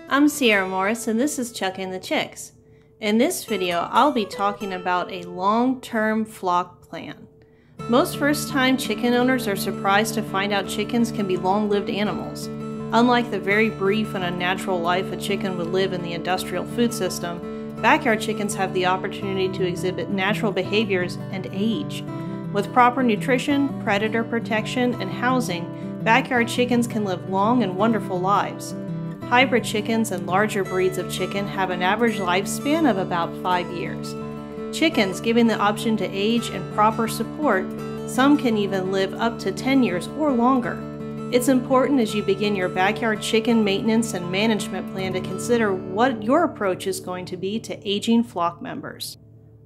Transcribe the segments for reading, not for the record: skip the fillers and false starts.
I'm Sierra Morris and this is Chucking the Chicks. In this video, I'll be talking about a long-term flock plan. Most first-time chicken owners are surprised to find out chickens can be long-lived animals. Unlike the very brief and unnatural life a chicken would live in the industrial food system, backyard chickens have the opportunity to exhibit natural behaviors and age. With proper nutrition, predator protection, and housing, backyard chickens can live long and wonderful lives. Hybrid chickens and larger breeds of chicken have an average lifespan of about 5 years. Chickens, given the option to age and proper support, some can even live up to 10 years or longer. It's important as you begin your backyard chicken maintenance and management plan to consider what your approach is going to be to aging flock members.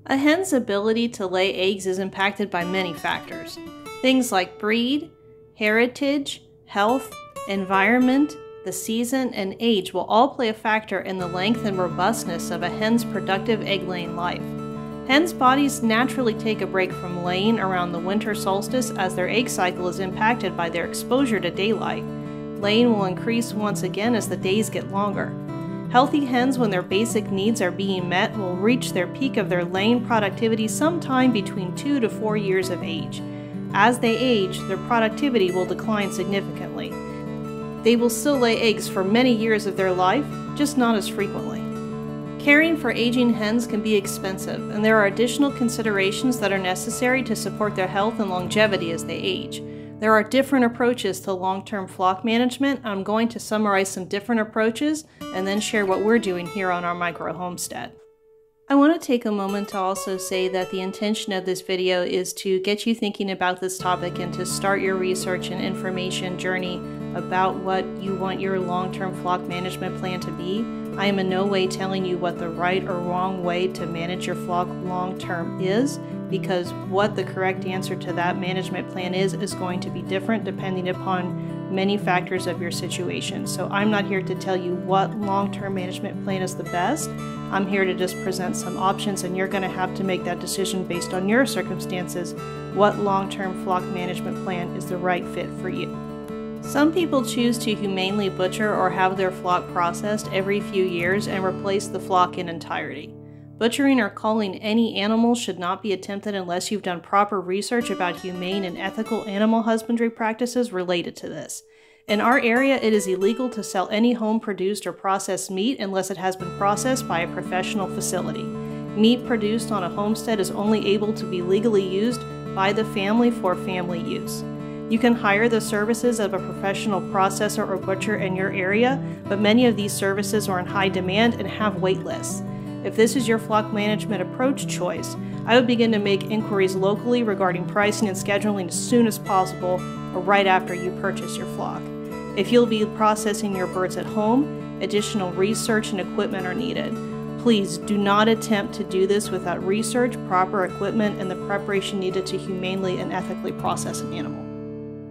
A hen's ability to lay eggs is impacted by many factors. Things like breed, heritage, health, environment, the season, and age will all play a factor in the length and robustness of a hen's productive egg-laying life. Hens' bodies naturally take a break from laying around the winter solstice as their egg cycle is impacted by their exposure to daylight. Laying will increase once again as the days get longer. Healthy hens, when their basic needs are being met, will reach their peak of their laying productivity sometime between 2 to 4 years of age. As they age, their productivity will decline significantly. They will still lay eggs for many years of their life, just not as frequently. Caring for aging hens can be expensive, and there are additional considerations that are necessary to support their health and longevity as they age. There are different approaches to long-term flock management. I'm going to summarize some different approaches and then share what we're doing here on our micro homestead. I want to take a moment to also say that the intention of this video is to get you thinking about this topic and to start your research and information journey about what you want your long-term flock management plan to be. I am in no way telling you what the right or wrong way to manage your flock long-term is, because what the correct answer to that management plan is going to be different depending upon many factors of your situation. So I'm not here to tell you what long-term management plan is the best. I'm here to just present some options, and you're going to have to make that decision based on your circumstances, what long-term flock management plan is the right fit for you. Some people choose to humanely butcher or have their flock processed every few years and replace the flock in entirety. Butchering or culling any animal should not be attempted unless you've done proper research about humane and ethical animal husbandry practices related to this. In our area, it is illegal to sell any home-produced or processed meat unless it has been processed by a professional facility. Meat produced on a homestead is only able to be legally used by the family for family use. You can hire the services of a professional processor or butcher in your area, but many of these services are in high demand and have wait lists. If this is your flock management approach choice, I would begin to make inquiries locally regarding pricing and scheduling as soon as possible or right after you purchase your flock. If you'll be processing your birds at home, additional research and equipment are needed. Please do not attempt to do this without research, proper equipment, and the preparation needed to humanely and ethically process an animal.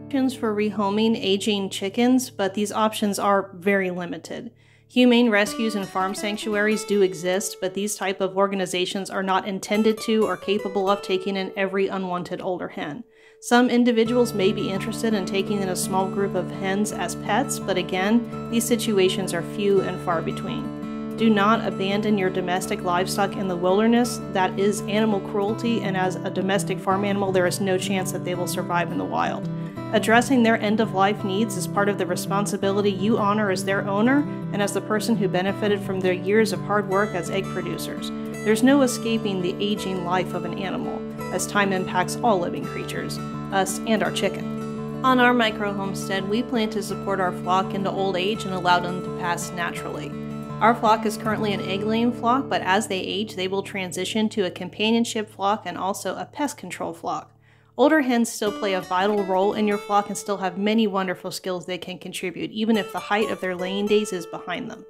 Options for rehoming aging chickens, but these options are very limited. Humane rescues and farm sanctuaries do exist, but these type of organizations are not intended to or capable of taking in every unwanted older hen. Some individuals may be interested in taking in a small group of hens as pets, but again, these situations are few and far between. Do not abandon your domestic livestock in the wilderness. That is animal cruelty, and as a domestic farm animal, there is no chance that they will survive in the wild. Addressing their end-of-life needs is part of the responsibility you honor as their owner and as the person who benefited from their years of hard work as egg producers. There's no escaping the aging life of an animal, as time impacts all living creatures, us and our chicken. On our micro homestead, we plan to support our flock into old age and allow them to pass naturally. Our flock is currently an egg-laying flock, but as they age, they will transition to a companionship flock and also a pest control flock. Older hens still play a vital role in your flock and still have many wonderful skills they can contribute, even if the height of their laying days is behind them.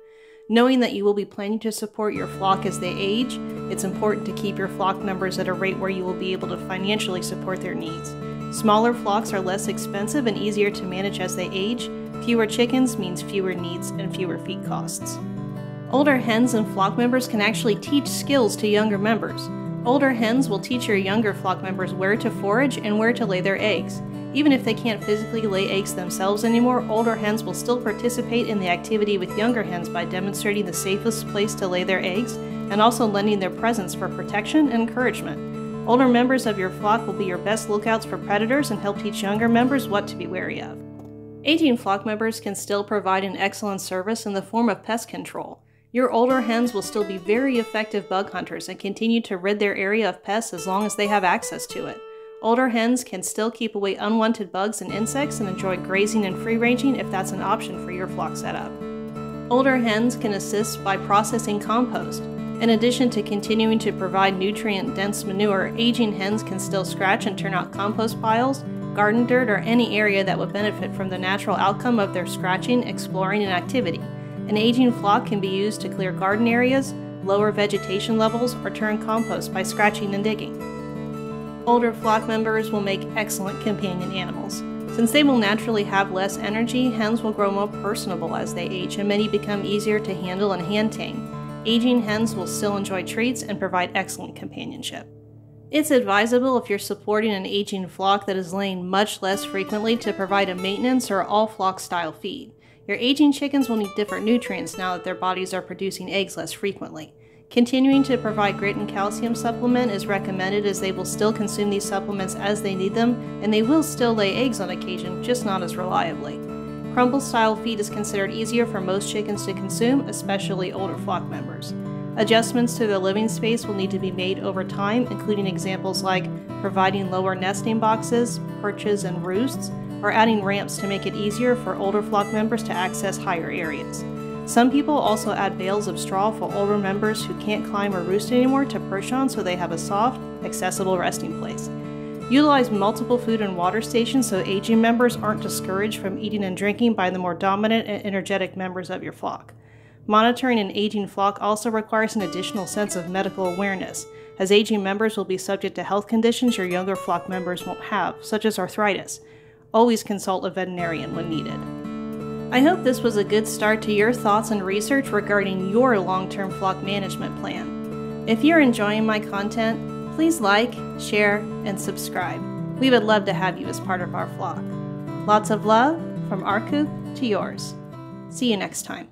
Knowing that you will be planning to support your flock as they age, it's important to keep your flock numbers at a rate where you will be able to financially support their needs. Smaller flocks are less expensive and easier to manage as they age. Fewer chickens means fewer needs and fewer feed costs. Older hens and flock members can actually teach skills to younger members. Older hens will teach your younger flock members where to forage and where to lay their eggs. Even if they can't physically lay eggs themselves anymore, older hens will still participate in the activity with younger hens by demonstrating the safest place to lay their eggs and also lending their presence for protection and encouragement. Older members of your flock will be your best lookouts for predators and help teach younger members what to be wary of. Aging flock members can still provide an excellent service in the form of pest control. Your older hens will still be very effective bug hunters and continue to rid their area of pests as long as they have access to it. Older hens can still keep away unwanted bugs and insects and enjoy grazing and free-ranging if that's an option for your flock setup. Older hens can assist by processing compost. In addition to continuing to provide nutrient-dense manure, aging hens can still scratch and turn out compost piles, garden dirt, or any area that would benefit from the natural outcome of their scratching, exploring, and activity. An aging flock can be used to clear garden areas, lower vegetation levels, or turn compost by scratching and digging. Older flock members will make excellent companion animals. Since they will naturally have less energy, hens will grow more personable as they age, and many become easier to handle and hand tame. Aging hens will still enjoy treats and provide excellent companionship. It's advisable if you're supporting an aging flock that is laying much less frequently to provide a maintenance or all-flock style feed. Your aging chickens will need different nutrients now that their bodies are producing eggs less frequently. Continuing to provide grit and calcium supplement is recommended as they will still consume these supplements as they need them, and they will still lay eggs on occasion, just not as reliably. Crumble-style feed is considered easier for most chickens to consume, especially older flock members. Adjustments to their living space will need to be made over time, including examples like providing lower nesting boxes, perches, and roosts, or adding ramps to make it easier for older flock members to access higher areas. Some people also add bales of straw for older members who can't climb or roost anymore to perch on so they have a soft, accessible resting place. Utilize multiple food and water stations so aging members aren't discouraged from eating and drinking by the more dominant and energetic members of your flock. Monitoring an aging flock also requires an additional sense of medical awareness, as aging members will be subject to health conditions your younger flock members won't have, such as arthritis. Always consult a veterinarian when needed. I hope this was a good start to your thoughts and research regarding your long-term flock management plan. If you're enjoying my content, please like, share, and subscribe. We would love to have you as part of our flock. Lots of love from our coop to yours. See you next time.